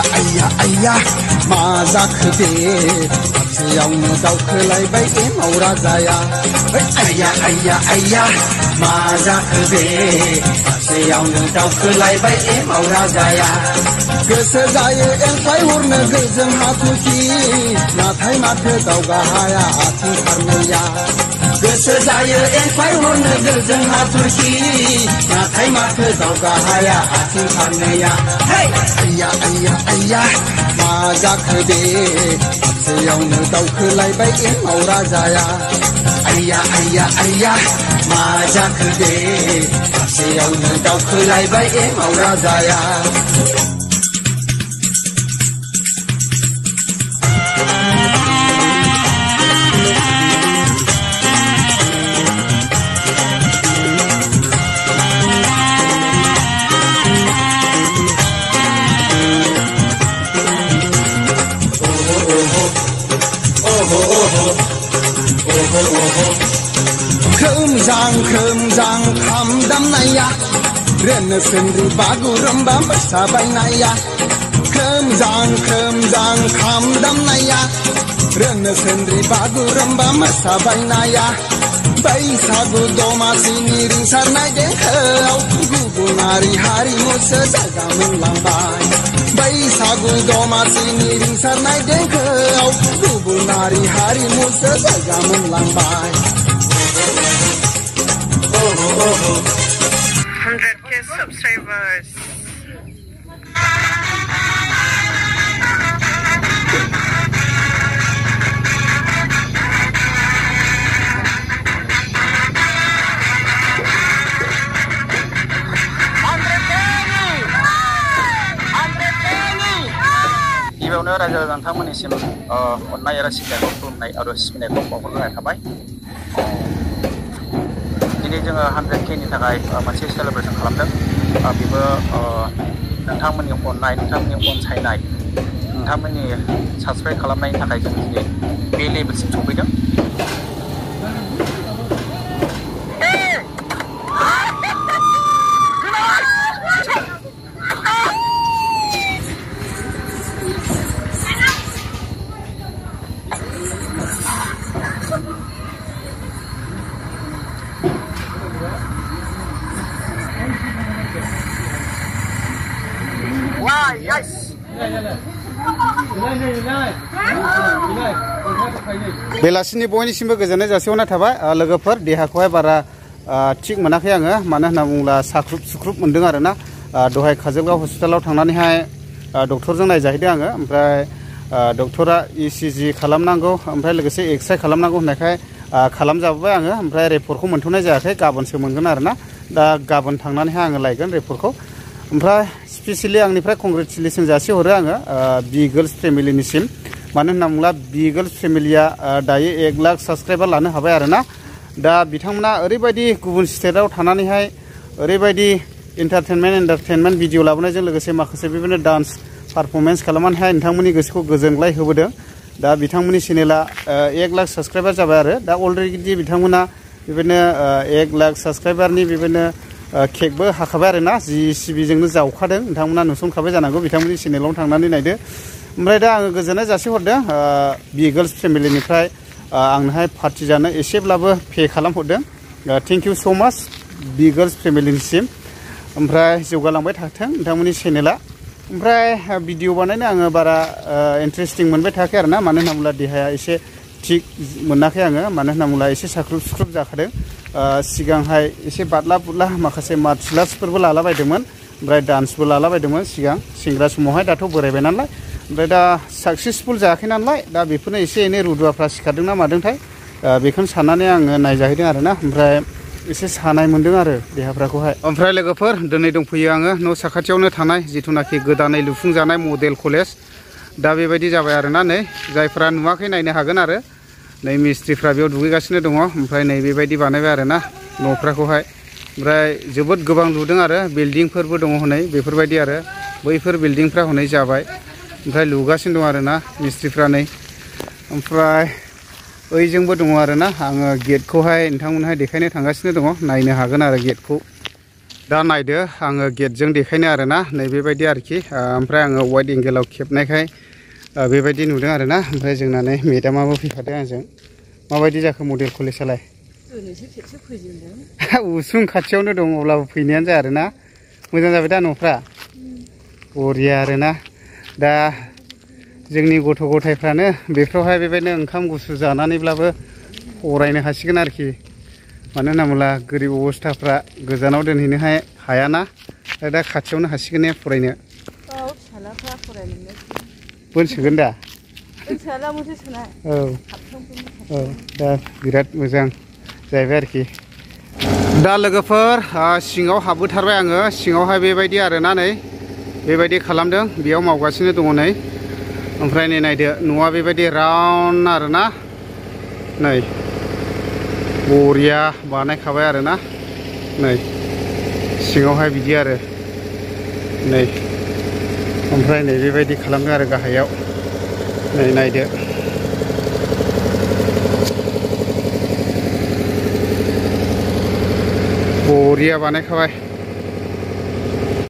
आइया मा जाखो बे सासेयावनो दावखोलायबाय एमाव राजाया आइया मा जाखो बे सासेयावनो दावखोलायबाय एमाव राजाया गोसो जायो एंखाय हरनो गोजों हाथरखि नाथाय माथो दावगा हाया आथिं फारनैया गोसो जायो एंखाय हरनो गोजों हाथरखि नाथाय माथो दावगा हाया आथिं फारनैया आइया मा जाखो बे सासेयावनो दावखोलायबाय एमाव राजाया आइया मा जाखो बे सासेयावनो दावखोलायबाय एमाव राजाया खोमजां खाम दामनाया रेनो सेंग्रि बागुरुम्बा मोसाबायनाया खोमजां खाम दामनाया रेनो सेंग्रि बागुरुम्बा मोसाबायनाया बैसागु दमासिनि रिंसारनाय देंखोआव गुबुनारि हारिमुसो जायगा मोनलांबाय बैसागु दमासिनि रिंसारनाय देंखोआव गुबुनारि हारिमुसो जायगा मोनलांबाय 100K subscribers. गिबियावनो रायजो नोंथांमोननिसिम अननाय आरो सिबिनायखौ खुलुमनाय आरो सिबिनायखौ बावहरनाय थाबाय दिनै जोङो 100K नि थाखाय मोनसे सेलेब्रेसन खालामदों बेबो नोंथांमोननि अननाय नोंथांमोननि अनसायनाय नोंथांमोननि साबस्क्राइब खालामनायनि थाखाय जों दिनै बे लेभेलसिम सफैदों बेलासिनि बयनिसिमबो गोजोननाय जासिहरनाय थाबाय लोगोफोर देहाखौहाय बारा थिग मोनाखै आङो मानो होनना बुङोब्ला साख्रुब सुख्रुब मोनदों आरोना दहाय काजलगाव हस्पिटालाव थांनानैहाय डक्टरजों नायजाहैदों आङो ओमफ्राय डक्टरा ECG खालामनांगौ ओमफ्राय लोगोसे एक्सरे खालामनांगौ होननायखाय खालामजाबाय आङो ओमफ्राय रिपर्टखौ मोनथ'नाय जायाखै गाबोनसो मोनगोन आरोना दा गाबोन थांनानैहाय आङो लायगोन रिपर्टखौ ओमफ्राय स्पेसियेलि आंनिफ्राय कंग्रेचुलेसन जासिहरो आङो बि गार्ल्स फेमिलिनिसिम मानो होनना बुङोब्ला बि गार्ल्स फेमिलिया दायो 1 लाख साबस्क्राइबार लानो हाबाय आरोना दा बिथांमोना ओरैबायदि गुबुन स्टेटआव थानानैहाय ओरैबायदि एन्टारटेनमेन्ट भिडिअ लाबोनायजों लोगोसे माखासे बेबायदिनो डान्स पारफरमेन्स खालामनानैहाय नोंथांमोननि गोसोखौ गोजोनग्लाय होबोदों दा बिथांमोननि चेनेला 1 लाख साबस्क्राइबार जाबाय आरो दा अलरेडि बिथांमोना बेबायदिनो 1 लाख साबस्क्राइबारनि बेबायदिनो केकबो हाखाबाय आरोना JCBजोंनो जावखादों नोंथांमोना नुसनखाबाय जानांगौ बिथांमोननि चेनेलाव थांनानै नायदो ओमफ्राय दा आङो गोजोननाय जासिहरदों बि गार्ल्स फेमिलिनिफ्राय आंनोहाय पार्टि जानो एसेब्लाबो पे खालामहरदों थेंक इउ स' माच बि गार्ल्स फेमिलिनिसिम ओमफ्राय जौगालांबाय थाथों नोंथांमोननि चेनेला ओमफ्राय भिडिअ बानायनो आङो बारा इन्टारेस्टिं मोनबाय थायाखै आरोना मानो होनना बुङोब्ला देहाया एसे थिग मोनाखै आङो मानो होनना बुङोब्ला एसे साख्रुब सुख्रुब जाखादों सिगांहाय एसे बादला बुदला माखासे मार्शेल आर्ट्सफोरबो लालाबायदोंमोन ओमफ्राय डान्सबो लालाबायदोंमोन सिगां सेंग्रा समावहाय दाथ' बोरायबाय नालाय ओमफ्राय दा साक्सेसफुल जायाखै नालाय दा बेफोरनो एसे एनै रुदुवाफ्रा सिखारदों ना मादोंथाय बेखौनो साननानै आङो नायजाहैदों आरोना ओमफ्राय एसे सानाय मोनदों आरो देहाफ्राखौहाय ओमफ्राय लोगोफोर दिनै दंफैयो आङो न' साखाथियावनो थानाय जिथुनाखि गोदानै लुफुंजानाय मडेल कलेज दा बेबायदि जाबाय आरोना नै जायफ्रा नुवाखै नायनो हागोन आरो नै मिस्ट्रिफ्रा बेयाव दुगैगासिनो दङ ओमफ्राय नै बेबायदि बानायबाय आरोना न'फ्राखौहाय ओमफ्राय जोबोद गोबां लुदों आरो बिल्डिंफोरबो दङ हनै बेफोरबायदि आरो बैफोर बिल्डिंफ्रा हनै जाबाय ओमफ्राय लुगासिनो दं आरोना मिस्ट्रिफ्रा नै ओमफ्राय ओइजोंबो दङ आरोना आङो गेटखौहाय नोंथांमोनहाय देखायनो थांगासिनो दङ नायनो हागोन आरो गेटखौ दा नायदो आङो गेटजों देखायनो आरोना नैबेबायदि आरोखि ओमफ्राय आङो वाइड एंगेलाव खेबनायखाय बेबायदि नुदों आरोना ओमफ्राय जोंनानै मेडामाबो फैफादों आंजों माबायदि जाखो मडेल कलेजआलाय उसुं खाथियावनो दं अब्लाबो फैनायानो जाया आरोना मोजां जाबाय दा न'फ्रा बरिया आरोना दा जोंनि गथ' गथायफ्रानो बेफ्रावहाय बेबायदिनो ओंखाम गुसु जानानैब्लाबो फरायनो हासिगोन आरोखि मानो होनोब्ला गोरिब अबस्थाफ्रा गोजानाव दोनहैनो हायाना दा खाथियावनो हासिगोन ने फरायनो फिसालाफ्रा फरायनो बोनसोगोन दा औ औ दा बिराद मोजां जाहैबाय आरोखि दा लोगोफोर सिङाव हाबबोथारबाय आङो सिङावहाय बेबायदि आरोना नै बेबायदि खालामदों बेयाव मावगासिनो दङ नै ओमफ्राय नै नायदो न'आ बेबायदि राउन्ड आरोना नै बरिया बानायखाबाय आरोना नै सिङावहाय बिदि आरो नै ओमफ्राय नै बेबायदि खालामदों आरो गाहायाव नै नायदो बरिया बानायखाबाय